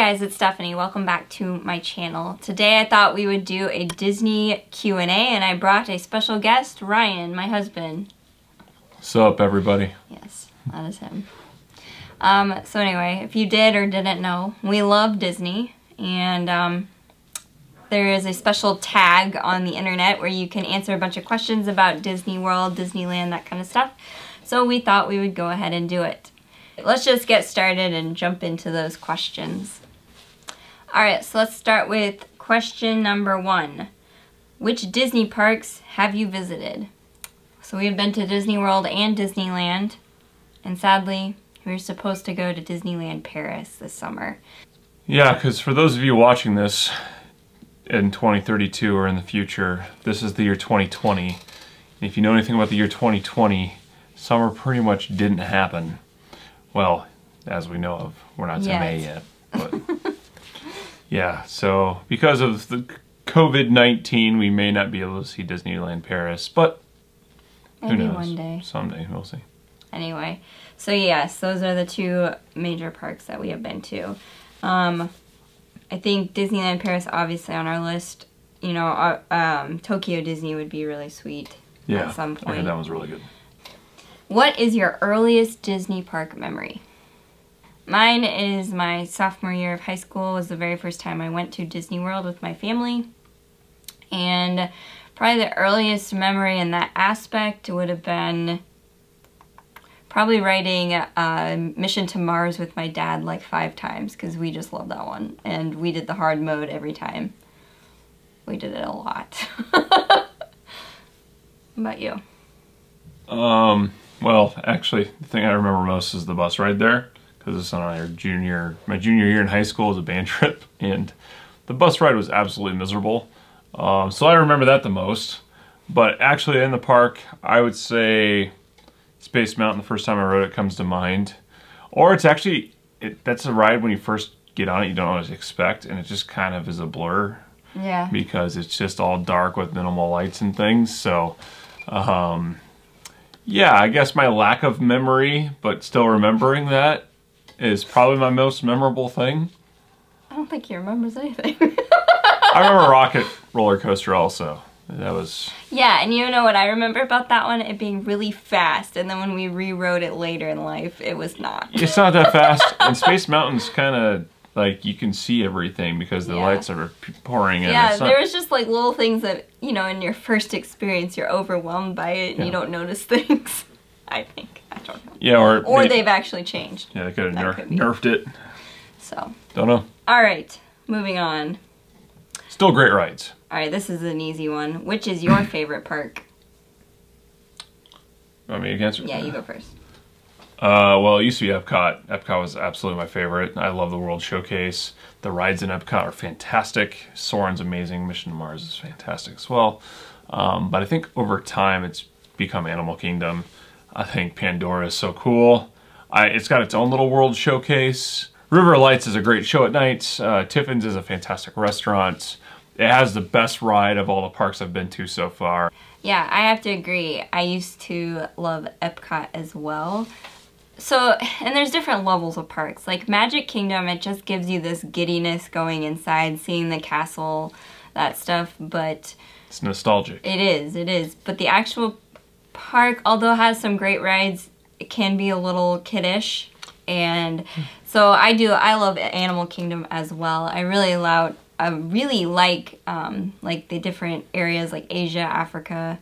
guys, it's Stephanie. Welcome back to my channel. Today I thought we would do a Disney Q&A and I brought a special guest, Ryan, my husband. What's up, everybody? Yes, that is him. So anyway, if you did or didn't know, we love Disney, and there is a special tag on the internet where you can answer a bunch of questions about Disney World, Disneyland, that kind of stuff. So we thought we would go ahead and do it. Let's just get started and jump into those questions. Alright, so let's start with question number 1. Which Disney parks have you visited? So we've been to Disney World and Disneyland, and sadly, we were supposed to go to Disneyland Paris this summer. Yeah, because for those of you watching this in 2032 or in the future, this is the year 2020. And if you know anything about the year 2020, summer pretty much didn't happen. Well, as we know of, we're not to May yet. But yeah, so because of the COVID-19, we may not be able to see Disneyland Paris, but maybe who knows? One day. Someday, we'll see. Anyway, so yes, those are the two major parks that we have been to. I think Disneyland Paris, obviously on our list. You know, Tokyo Disney would be really sweet at some point. Yeah, that was really good. What is your earliest Disney park memory? Mine is my sophomore year of high school was the very first time I went to Disney World with my family. And probably the earliest memory in that aspect would have been probably riding Mission to Mars with my dad like 5 times because we just loved that one. And we did the hard mode every time. We did it a lot. What about you? Well, actually, the thing I remember most is the bus ride there, because it's on my junior year in high school was a band trip, and the bus ride was absolutely miserable. So I remember that the most. But actually, in the park, I would say Space Mountain. The first time I rode it comes to mind, or it's actually that's a ride when you first get on it, you don't always expect, and it just kind of is a blur. Yeah. Because it's just all dark with minimal lights and things. So. Yeah, I guess my lack of memory, but still remembering that, is probably my most memorable thing. I don't think he remembers anything. I remember Rocket Roller Coaster also. That was... Yeah, and you know what I remember about that one? It being really fast, and then when we rewrote it later in life, it was not. It's not that fast, and Space Mountain's kind of... like, you can see everything because the lights are pouring in. Yeah, there was just like little things that, you know, in your first experience, you're overwhelmed by it and you don't notice things. I think. I don't know. Yeah, or they've actually changed. Yeah, they could have nerfed it. So. Don't know. Alright, moving on. Still great rides. Alright, this is an easy one. Which is your favorite park? Want me to answer? Yeah, you go first. Well, it used to be Epcot. Epcot was absolutely my favorite. I love the World Showcase. The rides in Epcot are fantastic. Soarin's amazing. Mission to Mars is fantastic as well. But I think over time it's become Animal Kingdom. I think Pandora is so cool. It's got its own little World Showcase. River Lights is a great show at night. Tiffin's is a fantastic restaurant. It has the best ride of all the parks I've been to so far. Yeah, I have to agree. I used to love Epcot as well. So, and there's different levels of parks. Like Magic Kingdom, it just gives you this giddiness going inside, seeing the castle, that stuff, but... It's nostalgic. It is. But the actual park, although it has some great rides, it can be a little kiddish. And so I love Animal Kingdom as well. I really like the different areas like Asia, Africa,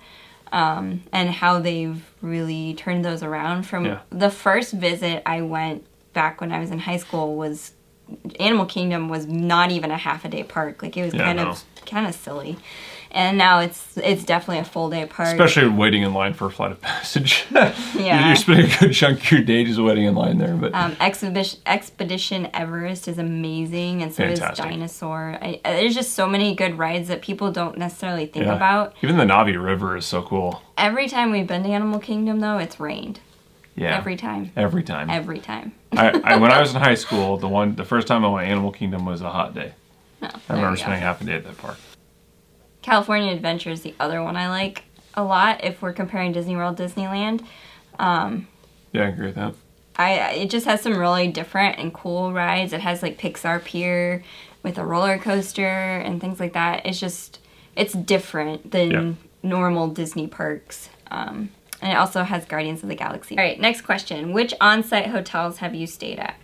and how they've really turned those around. From the first visit I went back when I was in high school, was Animal Kingdom was not even a half-a-day park. Like, it was kind of silly. And now it's definitely a full-day park. Especially waiting in line for a flight of passage. You're spending a good chunk of your day just waiting in line there. But Expedition Everest is amazing, and so is Dinosaur. There's just so many good rides that people don't necessarily think about. Even the Navi River is so cool. Every time we've been to Animal Kingdom, though, it's rained. Yeah. Every time. Every time. Every time. When I was in high school, the first time I went to Animal Kingdom was a hot day. Oh, I remember spending half a day at that park. California Adventure is the other one I like a lot if we're comparing Disney World, Disneyland. Yeah, I agree with that. It just has some really different and cool rides. It has like Pixar Pier with a roller coaster and things like that. It's different than normal Disney parks. And it also has Guardians of the Galaxy. All right, next question. Which on-site hotels have you stayed at?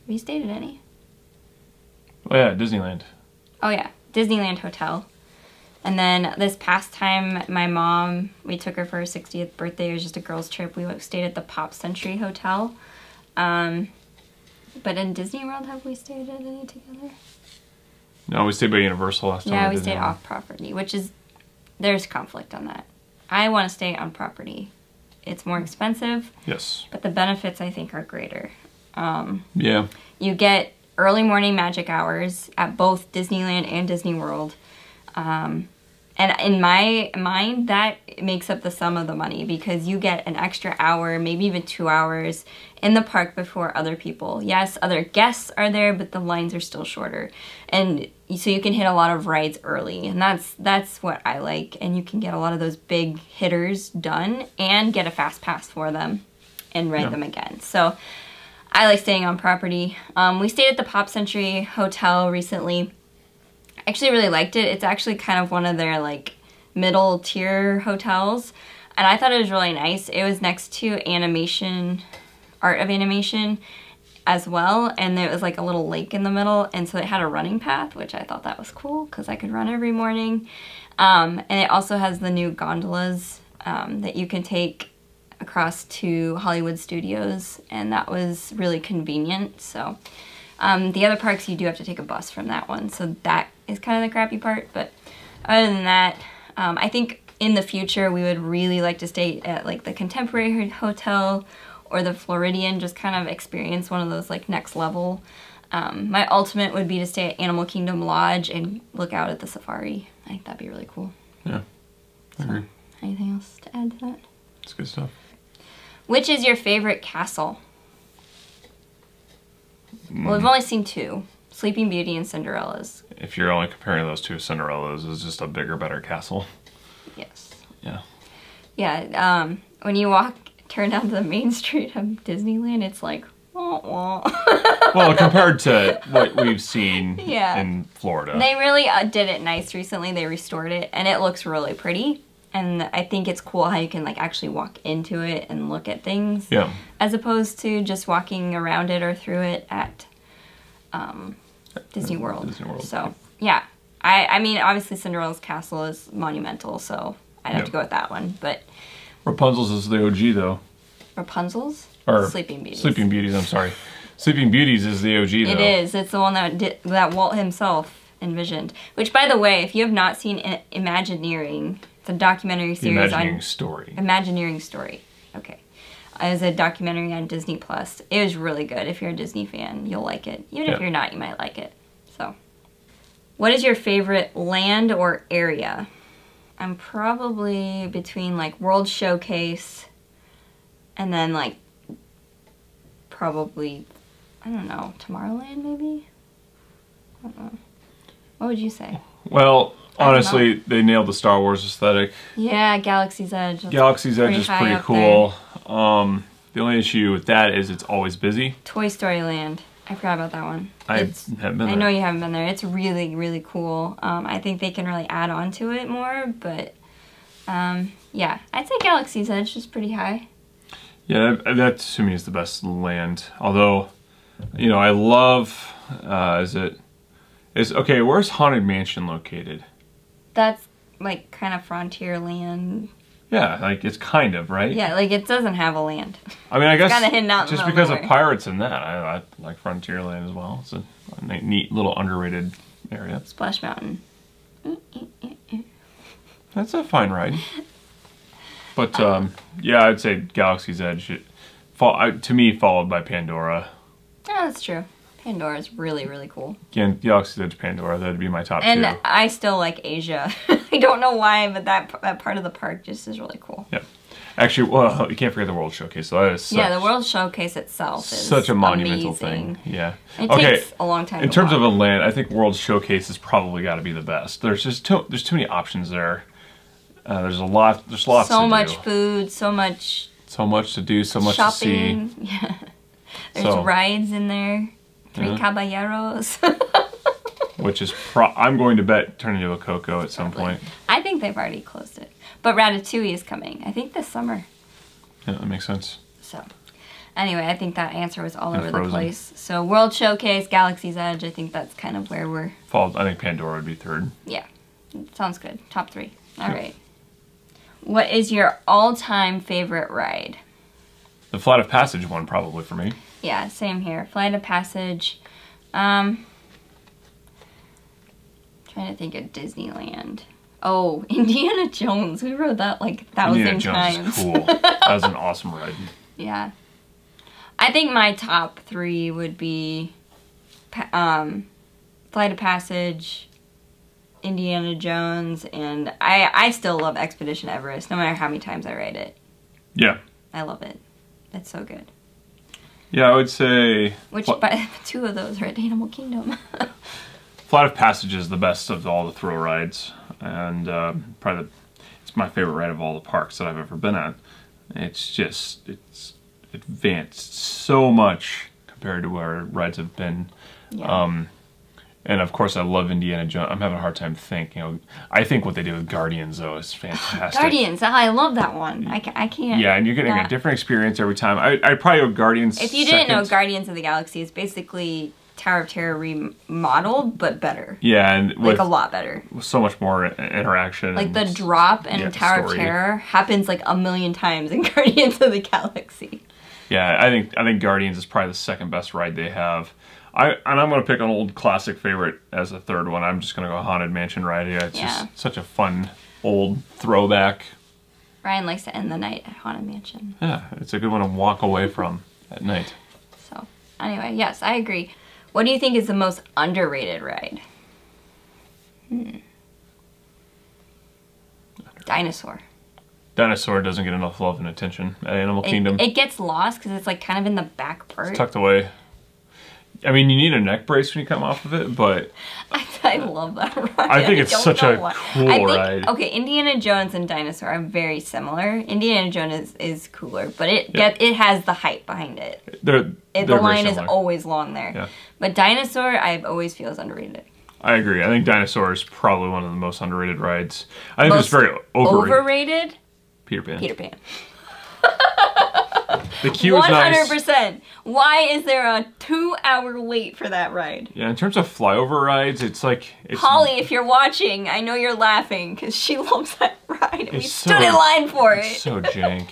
Have you stayed at any? Oh yeah, Disneyland. Oh yeah, Disneyland Hotel. And then this past time, my mom, we took her for her 60th birthday. It was just a girls' trip. We stayed at the Pop Century Hotel. But in Disney World, have we stayed at any together? No, we stayed by Universal last time. Yeah, we stayed off property, which is, there's conflict on that. I want to stay on property. It's more expensive. Yes. But the benefits, I think, are greater. Yeah. You get early morning magic hours at both Disneyland and Disney World. And in my mind, that makes up the sum of the money because you get an extra hour, maybe even 2 hours in the park before other people. Yes, other guests are there, but the lines are still shorter. And so you can hit a lot of rides early, and that's what I like. And you can get a lot of those big hitters done and get a fast pass for them and ride them again. So I like staying on property. We stayed at the Pop Century Hotel recently. I actually really liked it. It's actually kind of one of their like middle tier hotels, and I thought it was really nice. It was next to Art of Animation as well, and there was like a little lake in the middle, and so it had a running path, which I thought that was cool because I could run every morning. And it also has the new gondolas that you can take across to Hollywood Studios, and that was really convenient. So the other parks, you do have to take a bus from that one, so that is kind of the crappy part. But other than that, I think in the future we would really like to stay at like the Contemporary Hotel or the Floridian, just kind of experience one of those like next level. My ultimate would be to stay at Animal Kingdom Lodge and look out at the safari. I think that'd be really cool. Yeah, I agree. Anything else to add to that? It's good stuff. Which is your favorite castle? Well, we've only seen two. Sleeping Beauty and Cinderella's. If you're only comparing those two, Cinderella's is just a bigger, better castle. Yes. Yeah. Yeah, when you turn down the main street of Disneyland, it's like, wah, wah. Well, compared to what we've seen in Florida. They really did it nice recently. They restored it, and it looks really pretty. And I think it's cool how you can like actually walk into it and look at things. Yeah. As opposed to just walking around it or through it at Disney World. Disney World. So, yeah. I mean, obviously Cinderella's castle is monumental, so I'd have to go with that one. But Rapunzel's is the OG, though. Rapunzel's? Or Sleeping Beauties. Sleeping Beauties, I'm sorry. Sleeping Beauties is the OG, though. It is. It's the one that Walt himself envisioned. Which, by the way, if you have not seen Imagineering, it's a documentary series Imagineering Story. Imagineering Story. Okay. It was a documentary on Disney Plus. It was really good. If you're a Disney fan, you'll like it. Even if you're not, you might like it. So, what is your favorite land or area? I'm probably between like World Showcase and then like probably, I don't know, Tomorrowland maybe? I don't know. What would you say? Well, honestly, they nailed the Star Wars aesthetic. Yeah, Galaxy's Edge. Galaxy's Edge is pretty cool. The only issue with that is it's always busy. Toy Story Land. I forgot about that one. I haven't been there. I know you haven't been there. It's really, really cool. I think they can really add on to it more, but yeah, I'd say Galaxy's Edge is pretty high. Yeah, that to me is the best land. Although, you know, I love, okay, where's Haunted Mansion located? That's like kind of Frontierland. Yeah, like it's kind of, right? Yeah, like it doesn't have a land. I mean, I guess kind of hidden out just because of pirates in that, I like Frontierland as well. It's a neat little underrated area. Splash Mountain. That's a fine ride. But yeah, I'd say Galaxy's Edge. To me, followed by Pandora. Oh, that's true. Pandora is really, really cool. Again, Galaxy's Edge, Pandora, that'd be my top two. And I still like Asia. I don't know why, but that part of the park just is really cool. Yeah. Actually, well, you can't forget the World Showcase. So that is the World Showcase itself is such a monumental amazing. thing. Yeah. It takes a long time in terms of a land, I think World Showcase has probably got to be the best. There's just too many options there. There's lots so to much do. food, so much So much to do, so much shopping. to see. Yeah. There's rides in there. 3 caballeros. Which is, I'm going to bet, turn into a Coco at some point. I think they've already closed it. But Ratatouille is coming, I think this summer. Yeah, that makes sense. So, anyway, I think that answer was all over the place. So, World Showcase, Galaxy's Edge, I think that's kind of where we're... I think Pandora would be third. Yeah, sounds good. Top 3. All right. What is your all-time favorite ride? The Flight of Passage one, probably, for me. Yeah, same here. Flight of Passage. Trying to think of Disneyland. Oh, Indiana Jones. We rode that like 1,000 times. Indiana Jones is cool. That was an awesome ride. Yeah. I think my top 3 would be Flight of Passage, Indiana Jones, and I still love Expedition Everest, no matter how many times I ride it. Yeah. I love it. It's so good. Yeah, I would say... But 2 of those are at Animal Kingdom. Flight of Passage is the best of all the thrill rides, and probably it's my favorite ride of all the parks that I've ever been at. It's advanced so much compared to where rides have been. Yeah. And of course I love Indiana Jones. I'm having a hard time thinking. I think what they do with Guardians though is fantastic. Guardians, I love that one. I can't. Yeah, and you're getting a different experience every time. I'd probably go Guardians. If you didn't know, Guardians of the Galaxy is basically Tower of Terror remodeled, but better. Yeah, and like a lot better. With so much more interaction. Like the drop in Tower of Terror happens like 1,000,000 times in Guardians of the Galaxy. Yeah, I think Guardians is probably the second best ride they have. And I'm going to pick an old classic favorite as a third one. I'm just going to go Haunted Mansion ride. Yeah, it's just such a fun old throwback. Ryan likes to end the night at Haunted Mansion. Yeah, it's a good one to walk away from at night. So, anyway, yes, I agree. What do you think is the most underrated ride? Dinosaur. Dinosaur doesn't get enough love and attention at Animal Kingdom. It gets lost because it's like kind of in the back part. It's tucked away. I mean, you need a neck brace when you come off of it, but... I love that ride. I think it's such a cool ride. Okay, Indiana Jones and Dinosaur are very similar. Indiana Jones is cooler, but it has the hype behind it. The line is always long there. Yeah. But Dinosaur, I always feel is underrated. I agree. I think Dinosaur is probably one of the most underrated rides. I think it's very overrated. Overrated? Peter Pan. Peter Pan. The queue is nice. 100%. Why is there a 2-hour wait for that ride? Yeah, in terms of flyover rides, it's like... Holly, if you're watching, I know you're laughing because she loves that ride and we stood in line for it. It's so jank.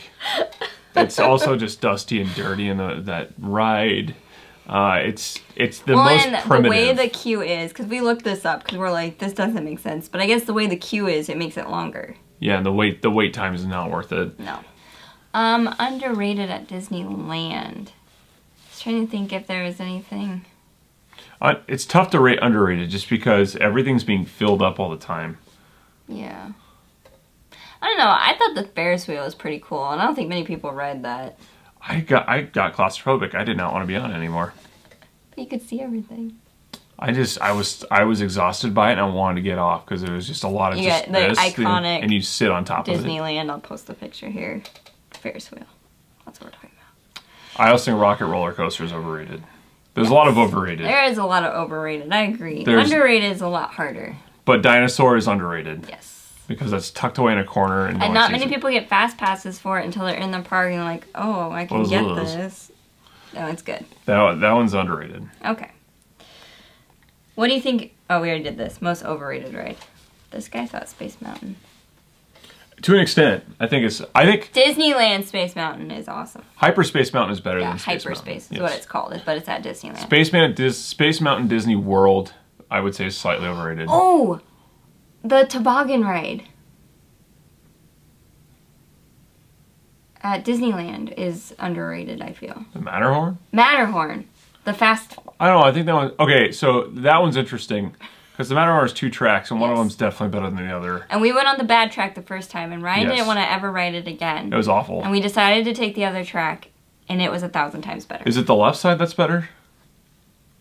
It's also just dusty and dirty in that ride. It's the most primitive. The way the queue is, because we looked this up because we're like, this doesn't make sense. But I guess the way the queue is, it makes it longer. Yeah, and the wait time is not worth it. No. Underrated at Disneyland. I was trying to think if there was anything. It's tough to rate underrated just because everything's being filled up all the time. Yeah. I don't know. I thought the Ferris wheel was pretty cool, and I don't think many people ride that. I got claustrophobic. I did not want to be on it anymore. But you could see everything. I was exhausted by it and I wanted to get off because there was just a lot of just the iconic and you sit on top of it. Disneyland. I'll post a picture here. Ferris wheel. That's what we're talking about. I also think Rocket Roller Coaster is overrated. There's a lot of overrated. There is a lot of overrated. I agree. Underrated is a lot harder. But Dinosaur is underrated. Yes. Because it's tucked away in a corner and not many people get fast passes for it until they're in the park and they're like, oh, I can get this. No, it's good. That one's underrated. Okay. What do you think? Oh, we already did this. Most overrated ride. This guy thought Space Mountain. To an extent, I think Disneyland Space Mountain is awesome. Hyperspace Mountain is better than Space Hyperspace is what it's called, but it's at Disneyland. Space Mountain Disney World, I would say, is slightly overrated. Oh, the toboggan ride at Disneyland is underrated, I feel. The Matterhorn? Matterhorn. The fast... I don't know, I think that one... Okay, so that one's interesting. Because the Matterhorn is 2 tracks, and one of them's definitely better than the other. And we went on the bad track the first time, and Ryan didn't want to ever ride it again. It was awful. And we decided to take the other track, and it was 1,000 times better. Is it the left side that's better?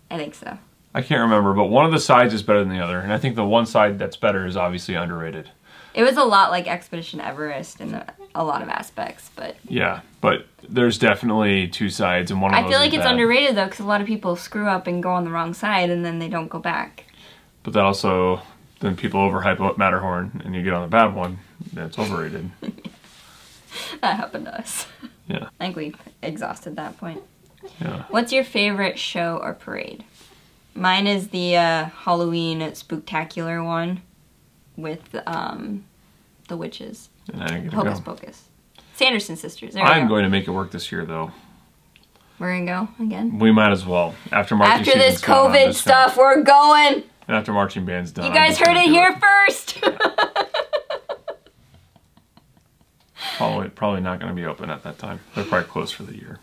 I think so. I can't remember, but one of the sides is better than the other. And I think the one side that's better is obviously underrated. It was a lot like Expedition Everest in a lot of aspects, but... Yeah, but there's definitely two sides, and one of those I feel like it's bad. underrated, though, because a lot of people screw up and go on the wrong side, and then they don't go back. But that also, then people overhype up Matterhorn, and you get on the bad one, then it's overrated. That happened to us. Yeah. I think we exhausted that point. Yeah. What's your favorite show or parade? Mine is the Halloween Spooktacular one with the witches. And I didn't get to Hocus go. Pocus. Sanderson sisters. There we I'm go. going to make it work this year, though. We're gonna go again? We might as well. After marching After this season's done, I'm COVID just stuff, we're going! gonna- and after marching band's done. You I'm guys just heard gonna it do here first! Probably not going to be open at that time. They're probably closed for the year.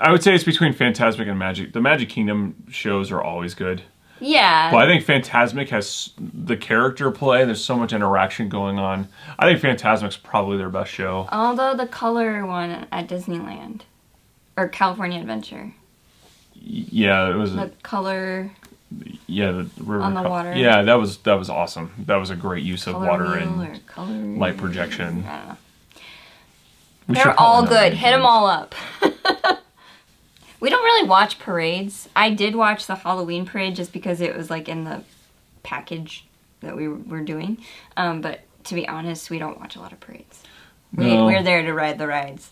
I would say it's between Phantasmic and Magic. The Magic Kingdom shows are always good. Yeah. But I think Phantasmic has the character play. There's so much interaction going on. I think Phantasmic's probably their best show. Although the color one at Disneyland. Or California Adventure. Yeah, it was. The color... Yeah, the river on the water. Yeah, that was awesome. That was a great use of Color water wheel and or color... light projection. I don't know. We should They're all probably know good. the Hit them names. all up. We don't really watch parades. I did watch the Halloween parade just because it was like in the package that we were doing. But to be honest, we don't watch a lot of parades. No. We're there to ride the rides.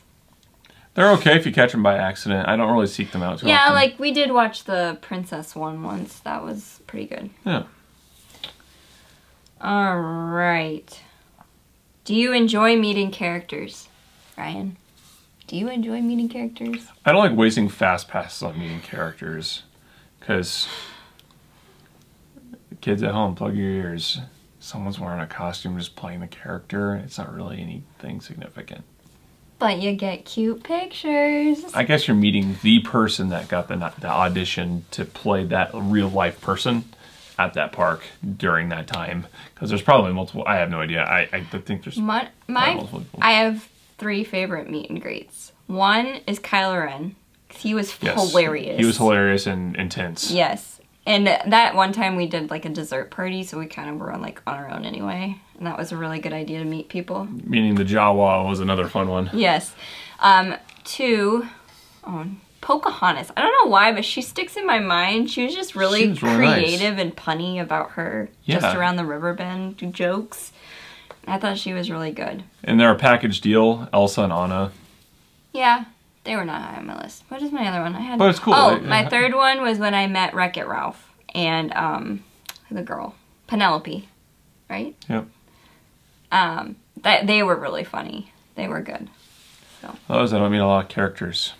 They're okay if you catch them by accident. I don't really seek them out too Yeah, often. like we did watch the princess one once. That was pretty good. Yeah. All right. Do you enjoy meeting characters, Ryan? Do you enjoy meeting characters? I don't like wasting fast passes on meeting characters, because kids at home, plug your ears. Someone's wearing a costume just playing the character. It's not really anything significant. But you get cute pictures. I guess you're meeting the person that got the audition to play that real life person at that park during that time. Because there's probably multiple. I have no idea. I think there's multiple people. I have 3 favorite meet and greets. One is Kylo Ren. He was Yes. hilarious. He was hilarious and intense. Yes. And that one time we did like a dessert party, so we kind of were on our own anyway. And that was a really good idea to meet people. Meaning the Jawa was another fun one. Yes. 2, Pocahontas. I don't know why, but she sticks in my mind. She was just really creative nice. and punny about her Yeah. just around the river bend jokes. I thought she was really good. And they're a package deal, Elsa and Anna. Yeah, they were not high on my list. What is my other one? I had. But it's cool. Oh, my third one was when I met WreckIt Ralph and the girl Penelope, right? Yep. They were really funny. They were good. So Those I don't meet a lot of characters.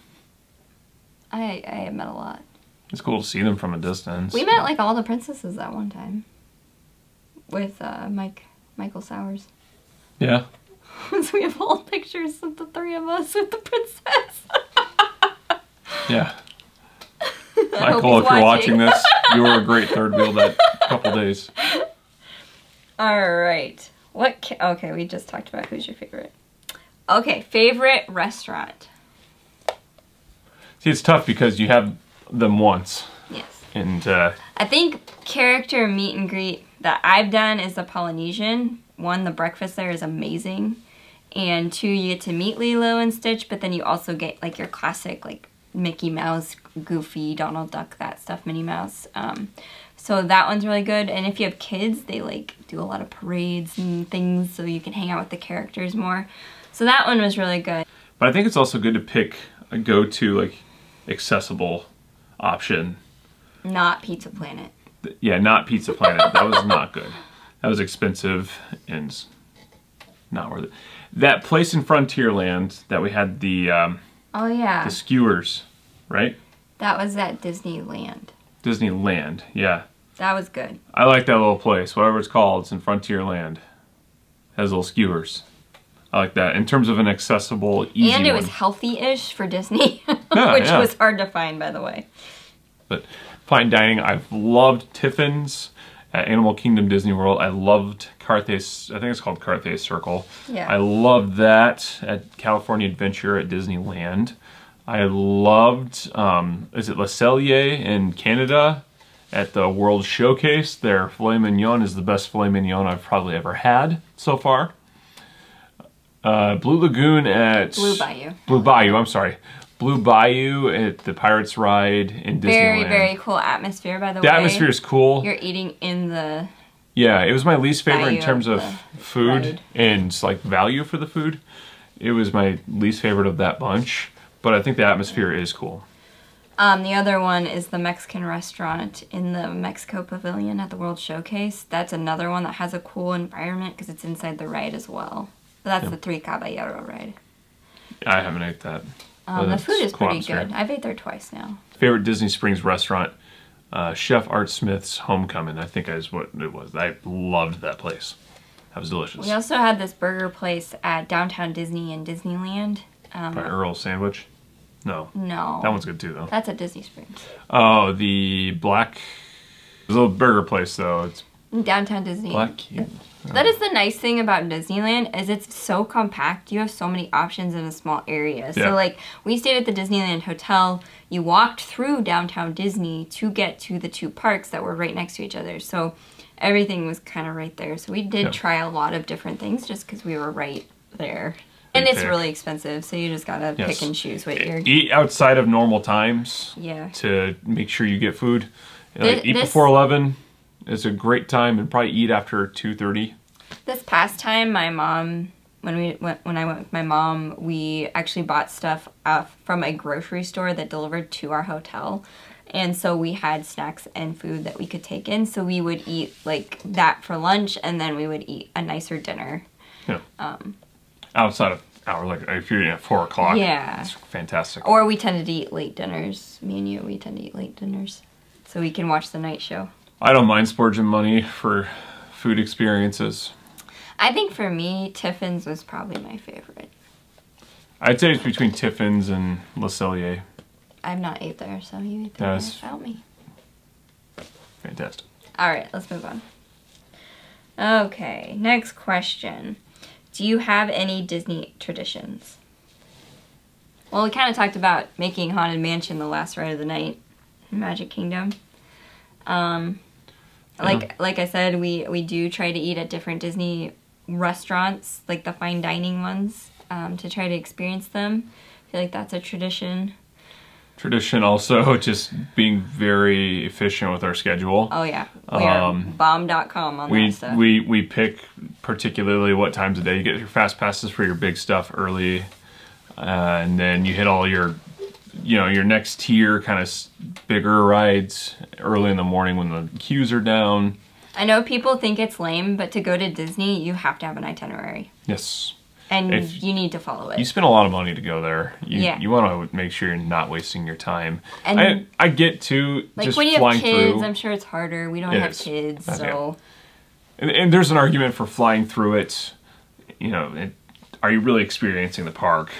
I met a lot. It's cool to see them from a distance. We met like all the princesses that one time with Michael Sowers. Yeah. So we have old pictures of the 3 of us with the princess. Yeah. hope Michael, he's if you're watching watching this, you were a great third wheel that couple days. All right. Okay, we just talked about who's your favorite. Okay, favorite restaurant. See, it's tough because you have them once. Yes. And I think character meet and greet that I've done is the Polynesian. 1, the breakfast there is amazing. And 2, you get to meet Lilo and Stitch, but then you also get like your classic like Mickey Mouse, Goofy, Donald Duck, that stuff, Minnie Mouse. So that one's really good. And if you have kids, they like do a lot of parades and things so you can hang out with the characters more. So that one was really good. but I think it's also good to pick a go-to like accessible option. Not Pizza Planet. Yeah, not Pizza Planet. That was not good. That was expensive and not worth it. That place in Frontierland that we had the Oh yeah, the skewers, right? that was at Disneyland. Disneyland, yeah. That was good. I like that little place, whatever it's called. It's in Frontierland. It has little skewers. I like that. In terms of an accessible, easy And it one. was healthy-ish for Disney, Yeah, which yeah. was hard to find, by the way. But fine dining, I've loved Tiffin's at Animal Kingdom Disney World. I loved Carthay's, I think it's called Carthay's Circle. Yeah. I loved that at California Adventure at Disneyland. I loved, is it Le Cellier in Canada at the World Showcase. Their filet mignon is the best filet mignon I've probably ever had so far. Blue Lagoon at... Blue Bayou. Blue Bayou, I'm sorry. Blue Bayou at the Pirates Ride in Disneyland. Very, very cool atmosphere, by the way. The atmosphere is cool. You're eating in the... Yeah, it was my least favorite in terms of food ride. and like value for the food. It was my least favorite of that bunch, but I think the atmosphere is cool. The other one is the Mexican restaurant in the Mexico Pavilion at the World Showcase. That's another one that has a cool environment because it's inside the ride as well. But that's the Three Caballero ride. I haven't ate that. The food is pretty good. I've ate there twice now. Favorite Disney Springs restaurant, Chef Art Smith's Homecoming, I think is what it was. I loved that place. That was delicious. We also had this burger place at Downtown Disney in Disneyland. By Earl Sandwich? No. No. That one's good too, though. That's at Disney Springs. Oh, the black... There's a little burger place, though. It's Downtown Disney. Black. That is the nice thing about Disneyland, is it's so compact. You have so many options in a small area. So, like, we stayed at the Disneyland Hotel. You walked through Downtown Disney to get to the two parks that were right next to each other. So, everything was kind of right there. So, we did try a lot of different things just because we were right there. And it's really expensive, so you just gotta pick and choose what you're... Eat outside of normal times. Yeah. To make sure you get food. Like, eat before 11 is a great time, and probably eat after 2:30. This past time, my mom, when I went with my mom, we actually bought stuff from a grocery store that delivered to our hotel. And so we had snacks and food that we could take in. So we would eat like that for lunch, and then we would eat a nicer dinner. Yeah. Outside of hour, like if you're eating at 4 o'clock. Yeah. It's fantastic. Or we tended to eat late dinners. Me and you, we tend to eat late dinners. So we can watch the night show. I don't mind splurging money for food experiences. I think for me, Tiffin's was probably my favorite. I'd say it's between Tiffin's and Le Cellier. I've not ate there, so you ate there without me. Fantastic. All right, let's move on. Okay, next question. Do you have any Disney traditions? Well, we kind of talked about making Haunted Mansion the last ride of the night in Magic Kingdom. Like I said, we do try to eat at different Disney restaurants, like the fine dining ones, to try to experience them. I feel like that's a tradition. Tradition also just being very efficient with our schedule. Oh yeah, we are bomb.com on that stuff. We pick particularly what times of day. You get your fast passes for your big stuff early, and then you hit all your, your next tier kind of bigger rides early in the morning when the queues are down. I know people think it's lame, but to go to Disney, you have to have an itinerary. Yes. And you need to follow it. You spend a lot of money to go there. You want to make sure you're not wasting your time. And I get to like just when you flying have kids, through. I'm sure it's harder. We don't have kids, so. And there's an argument for flying through it. Are you really experiencing the park?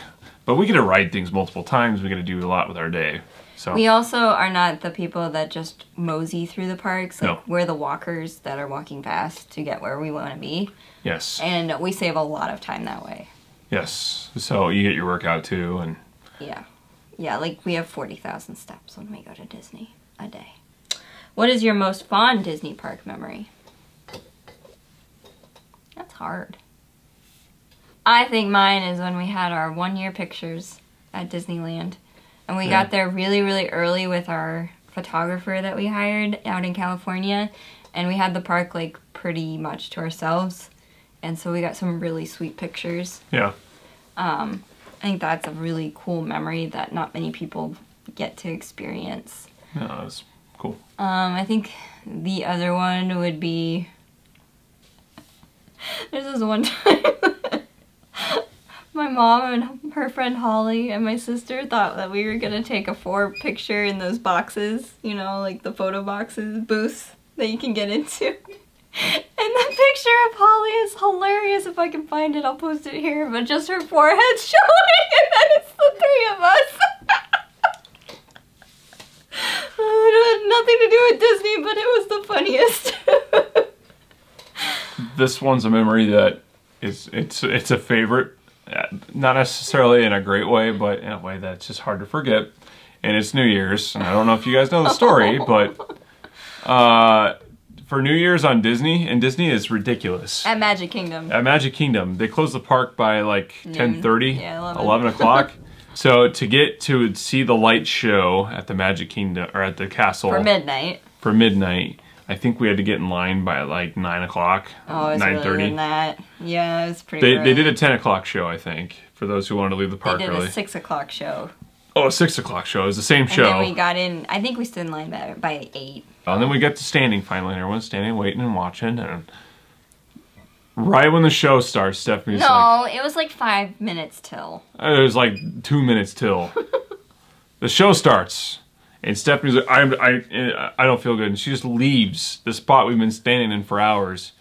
But we get to ride things multiple times. We get to do a lot with our day. So we also are not the people that just mosey through the parks. Like we're the walkers that are walking fast to get where we want to be. Yes. And we save a lot of time that way. Yes. So you get your workout too, and yeah, like we have 40,000 steps when we go to Disney a day. What is your most fond Disney park memory? That's hard. I think mine is when we had our 1-year pictures at Disneyland. And we got there really, really early with our photographer that we hired out in California. And we had the park like pretty much to ourselves. And so we got some really sweet pictures. Yeah. I think that's a really cool memory that not many people get to experience. No, that's cool. I think the other one would be... There's this one time... My mom and her friend Holly and my sister thought that we were gonna take a 4-picture in those boxes, like the photo boxes, booths that you can get into. And the picture of Holly is hilarious. If I can find it, I'll post it here. But just her forehead showing, and then it's the 3 of us. It had nothing to do with Disney, but it was the funniest. This one's a memory that it's a favorite. Not necessarily in a great way, but in a way that's just hard to forget. And it's New Year's, and I don't know if you guys know the story, but For New Year's on Disney, and Disney is ridiculous. At Magic Kingdom. At Magic Kingdom, they close the park by like 10:30, yeah, 11 o'clock. So to get to see the light show at the Magic Kingdom, or at the castle. For midnight. For midnight, I think we had to get in line by like 9 o'clock, oh, it's 9:30. Earlier than that. Yeah, it was pretty early. They did a 10 o'clock show, I think, for those who wanted to leave the park early. They did a 6 o'clock show. Oh, a 6 o'clock show. It was the same show. And then we got in, I think we stood in line by 8. And then we got to standing finally, and everyone's standing, waiting, and watching. And right when the show starts, Stephanie's like... No, it was like 5 minutes till. It was like 2 minutes till. The show starts, and Stephanie's like, I don't feel good. And she just leaves the spot we've been standing in for hours.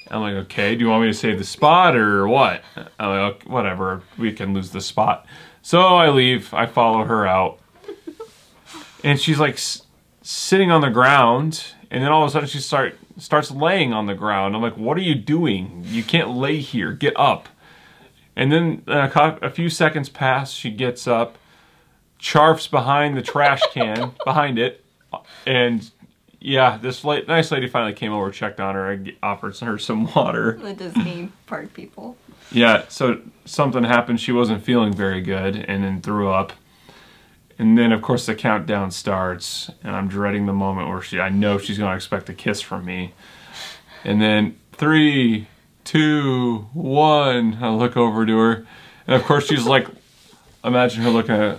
And I'm like, okay, do you want me to save the spot or what? I'm like, okay, whatever, we can lose the spot. So I leave, I follow her out. And she's like sitting on the ground, and then all of a sudden she starts laying on the ground. I'm like, what are you doing? You can't lay here, get up. And then a few seconds pass, she gets up, charfs behind the trash can, behind it, and yeah, this nice lady finally came over, checked on her, and offered her some water. The Disney park people. Yeah, so something happened, she wasn't feeling very good, and then threw up. And then, of course, the countdown starts, and I'm dreading the moment where I know she's going to expect a kiss from me. And then 3, 2, 1, I look over to her, and of course she's like, imagine her looking at...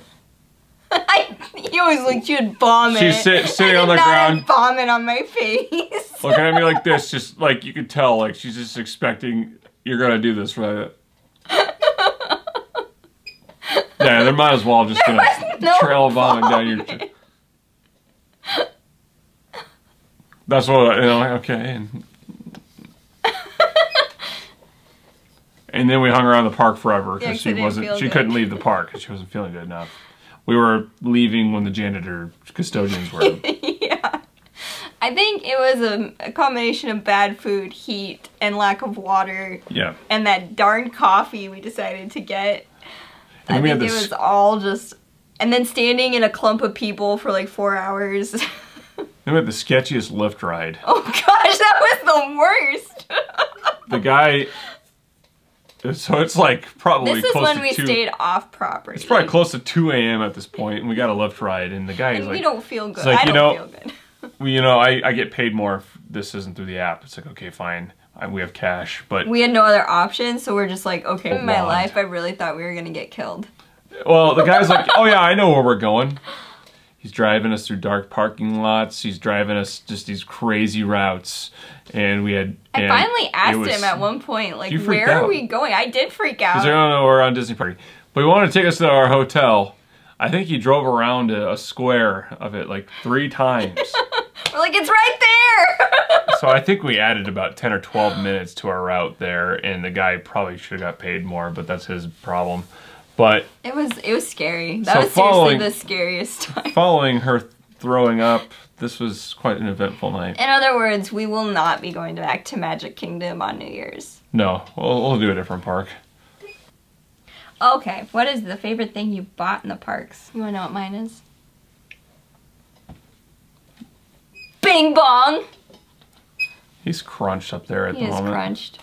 You always look, she'd vomit. She's sitting on the ground. Vomit on my face. Looking at me like this, just like, you could tell, like, she's just expecting you're going to do this, right? Yeah, there might as well just gonna trail vomit down your... That's what, you know, okay. And then we hung around the park forever because she couldn't leave the park because she wasn't feeling good enough. We were leaving when the custodians were. Yeah. I think it was a combination of bad food, heat, and lack of water. Yeah. And that darn coffee we decided to get. I think it was all just... And then standing in a clump of people for like 4 hours. Then we had the sketchiest lift ride. Oh gosh, that was the worst. The guy... So it's like probably This is when we stayed off property. It's probably close to 2 a.m. at this point, and we got a lift ride, and the guy is like... We don't feel good. Like, I don't feel good. Well, you know, I get paid more if this isn't through the app. It's like, okay, fine. We have cash, but... We had no other option, so we're just like, okay, in my life, I really thought we were going to get killed. Well, the guy's like, oh yeah, I know where we're going. He's driving us through dark parking lots. He's driving us just these crazy routes. And we had... I finally asked him at one point, like, where are we going? I did freak out. Because I don't know, we're on Disney Party. But he wanted to take us to our hotel. I think he drove around a square of it like 3 times. We're like, it's right there! So I think we added about 10 or 12 minutes to our route there, and the guy probably should have got paid more, but that's his problem. But it was scary. That was seriously the scariest time. Following her throwing up, this was quite an eventful night. In other words, we will not be going back to Magic Kingdom on New Year's. No, we'll do a different park. Okay, what is the favorite thing you bought in the parks? You want to know what mine is? Bing Bong! He's crunched up there at the moment. He is crunched.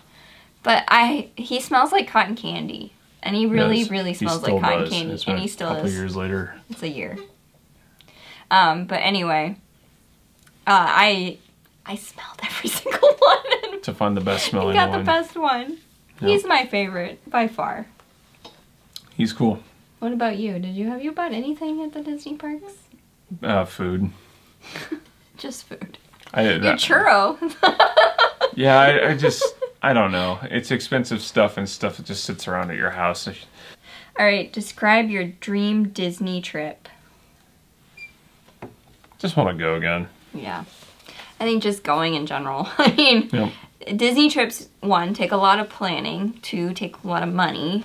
But he smells like cotton candy. And he really smells like cotton candy. And he still is. A couple years later. It's a year. But anyway, I smelled every single one. To find the best smelling one. He got the best one. Yep. He's my favorite, by far. He's cool. What about you? Have you bought anything at the Disney parks? Food. Just food. Your churro. Yeah, I don't know. It's expensive stuff and stuff that just sits around at your house. Alright, describe your dream Disney trip. Just want to go again. Yeah. I think just going in general. I mean, Disney trips, 1, take a lot of planning, 2, take a lot of money,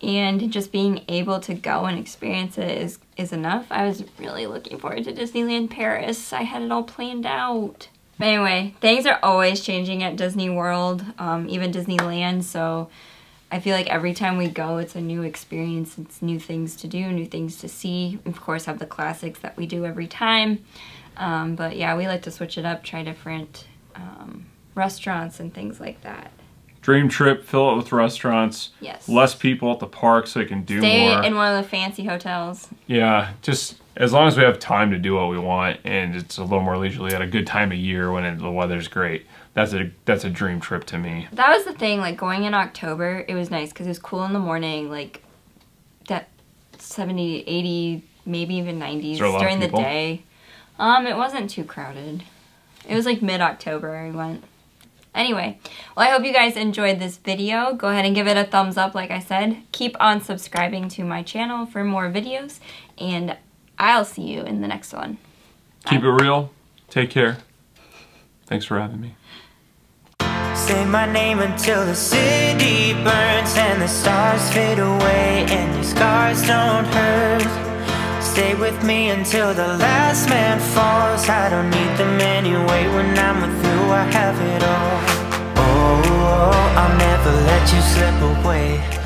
and just being able to go and experience it is enough. I was really looking forward to Disneyland Paris. I had it all planned out. But anyway, things are always changing at Disney World, even Disneyland, so I feel like every time we go, it's a new experience. It's new things to do, new things to see. Of course, have the classics that we do every time. But yeah, we like to switch it up, try different restaurants and things like that. Dream trip, fill it with restaurants. Yes. Less people at the park so they can do more. Stay in one of the fancy hotels. Yeah, just as long as we have time to do what we want and it's a little more leisurely at a good time of year when the weather's great. That's a dream trip to me. That was the thing, like going in October, it was nice because it was cool in the morning, like that 70, 80, maybe even 90s during the day. It wasn't too crowded. It was like mid-October I went. Anyway, well, I hope you guys enjoyed this video. Go ahead and give it a thumbs up, like I said. Keep on subscribing to my channel for more videos, and I'll see you in the next one. Keep it real. Take care. Thanks for having me. Say my name until the city burns and the stars fade away and your scars don't hurt. Stay with me until the last man falls. I don't need them anyway. When I'm with you, I have it all. Oh, I'll never let you slip away.